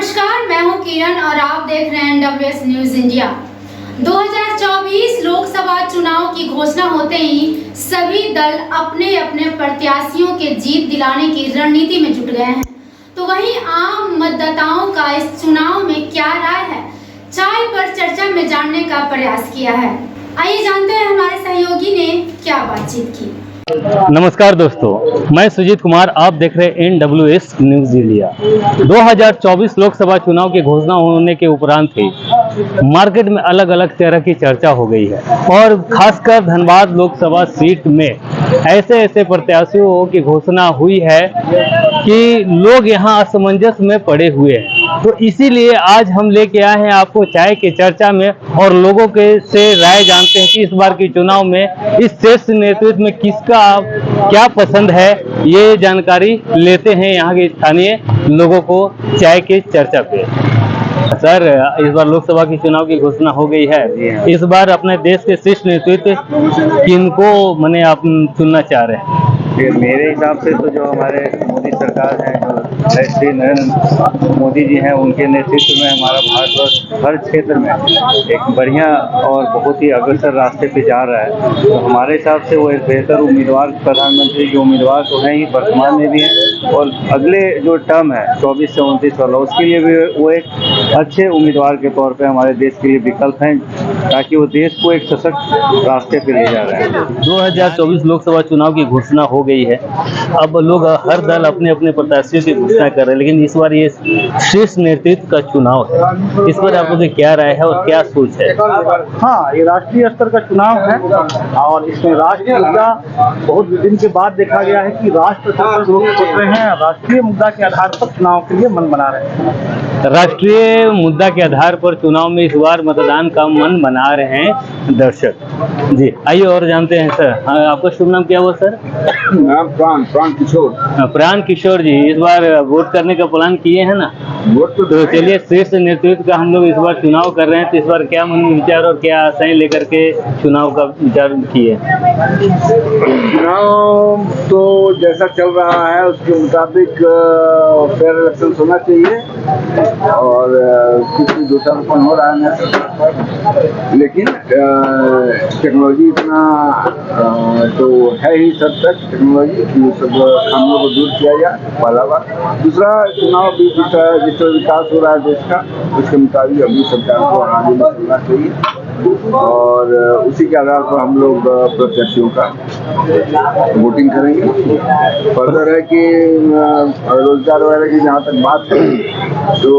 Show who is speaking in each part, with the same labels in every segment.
Speaker 1: नमस्कार, मैं हूं किरण और आप देख रहे हैं WS न्यूज इंडिया। 2024 लोकसभा चुनाव की घोषणा होते ही सभी दल अपने अपने प्रत्याशियों के जीत दिलाने की रणनीति में जुट गए हैं। तो वहीं आम मतदाताओं का इस चुनाव में क्या राय है, चाय पर चर्चा में जानने का प्रयास किया है। आइए जानते हैं हमारे सहयोगी ने क्या बातचीत की।
Speaker 2: नमस्कार दोस्तों, मैं सुजीत कुमार, आप देख रहे हैं NWS न्यूज इंडिया। 2024 लोकसभा चुनाव की घोषणा होने के उपरांत ही मार्केट में अलग अलग तरह की चर्चा हो गई है और खासकर धनबाद लोकसभा सीट में ऐसे प्रत्याशियों की घोषणा हुई है कि लोग यहां असमंजस में पड़े हुए हैं। तो इसीलिए आज हम लेके आए हैं आपको चाय की चर्चा में और लोगों के से राय जानते हैं कि इस बार के चुनाव में इस श्रेष्ठ नेतृत्व में किसका क्या पसंद है। ये जानकारी लेते हैं यहाँ के स्थानीय लोगों को चाय की चर्चा पे। सर, इस बार लोकसभा की चुनाव की घोषणा हो गई है। इस बार अपने देश के शीर्ष नेतृत्व किनको माने आप चुनना चाह रहे हैं?
Speaker 3: मेरे हिसाब से तो जो हमारे मोदी सरकार है, जो श्री नरेंद्र मोदी जी हैं, उनके नेतृत्व में हमारा भारतवर्ष हर क्षेत्र में एक बढ़िया और बहुत ही अग्रसर रास्ते पे जा रहा है। तो हमारे हिसाब से वो एक बेहतर उम्मीदवार, प्रधानमंत्री के उम्मीदवार तो हैं ही, वर्तमान में भी हैं, और अगले जो टर्म है 24 से 29 वाला, उसके लिए भी वो एक अच्छे उम्मीदवार के तौर पर हमारे देश के लिए विकल्प हैं, ताकि वो देश को एक सशक्त रास्ते पर ले जा रहे हैं।
Speaker 2: 2024 लोकसभा चुनाव की घोषणा हो गई है। अब लोग हर दल अपने अपने प्रत्याशियों की घोषणा कर रहे हैं, लेकिन इस बार ये शीर्ष नेतृत्व का चुनाव है। इस पर आपको क्या राय है और क्या सोच है?
Speaker 4: हाँ, ये राष्ट्रीय स्तर का चुनाव है और इसमें राष्ट्रीय मुद्दा बहुत दिन के बाद देखा गया है कि राष्ट्र स्तर पर लोग सोच रहे हैं, राष्ट्रीय मुद्दा के आधार पर चुनाव के लिए मन बना रहे हैं।
Speaker 2: राष्ट्रीय मुद्दा के आधार पर चुनाव में इस बार मतदान का मन बना रहे हैं दर्शक। जी, आइए और जानते हैं सर। आपका शुभ नाम क्या हुआ सर?
Speaker 4: नाम प्राण किशोर।
Speaker 2: प्राण किशोर जी, इस बार वोट करने का प्लान किए हैं ना?
Speaker 4: वोट
Speaker 2: तो चलिए, श्रेष्ठ नेतृत्व का हम लोग इस बार चुनाव कर रहे हैं, तो इस बार क्या मन में विचार और क्या आशाएं लेकर के चुनाव का विचार किए?
Speaker 4: चुनाव तो जैसा चल रहा है उसके मुताबिक फेयर इलेक्शन होना चाहिए और किसी दोषारोपण हो रहा है, लेकिन टेक्नोलॉजी इतना तो है ही सब तक टेक्नोलॉजी की, सब खामियों को दूर किया जाए, पहला बात। दूसरा, चुनाव भी जिस तरह विकास हो रहा है देश का, उसके मुताबिक अभी सरकार को आगे बढ़ना चाहिए और उसी के आधार पर हम लोग प्रत्याशियों का वोटिंग करेंगे। फर्दर है कि रोजगार वगैरह की जहाँ तक बात करें तो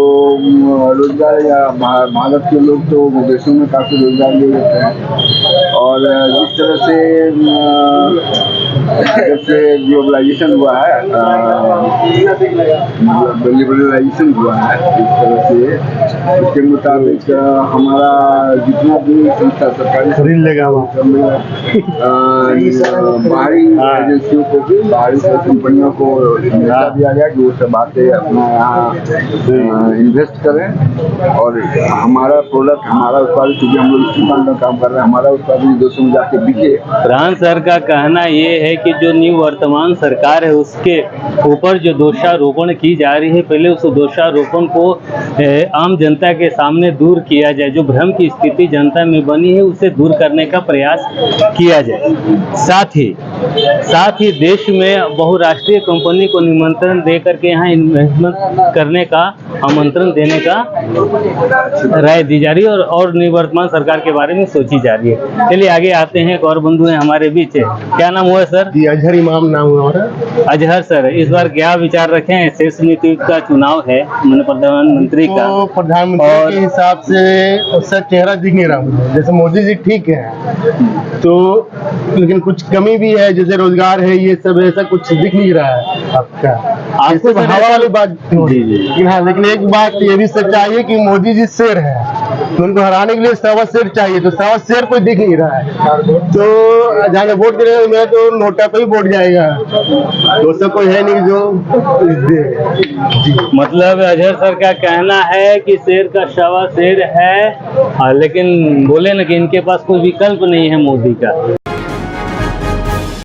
Speaker 4: रोजगार या भारत के लोग तो विदेशों में काफ़ी रोजगार ले लेते हैं और जिस तरह से जब से ग्लोबलाइजेशन हुआ है, लिबरलाइजेशन हुआ है, इस तरह से उसके मुताबिक हमारा जितना भी संस्था सरकारी ऋण लेगा बाहरी एजेंसियों को भी, बाहरी कंपनियों को न्यौता दिया गया कि वो सब आके अपना यहाँ इन्वेस्ट करें और हमारा प्रोडक्ट, हमारा उत्पाद, क्योंकि हम लोग इसी में काम कर रहे हैं, हमारा उत्पाद विदेशों में जाके बिके।
Speaker 2: प्राण सर का कहना ये है कि जो वर्तमान सरकार है उसके ऊपर जो दोषारोपण की जा रही है, पहले उस दोषारोपण को आम जनता के सामने दूर किया जाए। जो भ्रम की स्थिति जनता में बनी है उसे दूर करने का प्रयास किया जाए। साथ ही देश में बहुराष्ट्रीय कंपनी को निमंत्रण दे करके यहाँ इन्वेस्टमेंट करने का आमंत्रण देने का राय दी जा रही है और निवर्तमान सरकार के बारे में सोची जा रही है। चलिए आगे आते हैं, एक और बंधु हैं हमारे बीच। क्या नाम हुआ सर?
Speaker 4: जी, अजहर इमाम नाम हुआ।
Speaker 2: अजहर सर, इस बार क्या विचार रखे हैं? शीर्ष नेतृत्व का चुनाव है, प्रधानमंत्री का।
Speaker 4: तो प्रधानमंत्री के हिसाब से उसका चेहरा दिख नहीं रहा मुझे। जैसे मोदी जी ठीक है तो, लेकिन कुछ कमी भी है, जैसे रोजगार है, ये सब ऐसा कुछ दिख नहीं रहा है आपका। आपको हवा वाली बात जी। हाँ, लेकिन एक बात ये भी सच्चाई है कि मोदी जी शेर है, तो उनको हराने के लिए 100 शेर चाहिए, तो 100 शेर कोई दिख नहीं रहा है। तो जाने वोट करेगा, मेरा तो नोटा पे ही वोट जाएगा, दोस्तों कोई है नहीं जो जी।
Speaker 2: मतलब अजहर सर का कहना है कि शेर का 100 शेर है, लेकिन बोले ना कि इनके पास कोई विकल्प नहीं है मोदी का।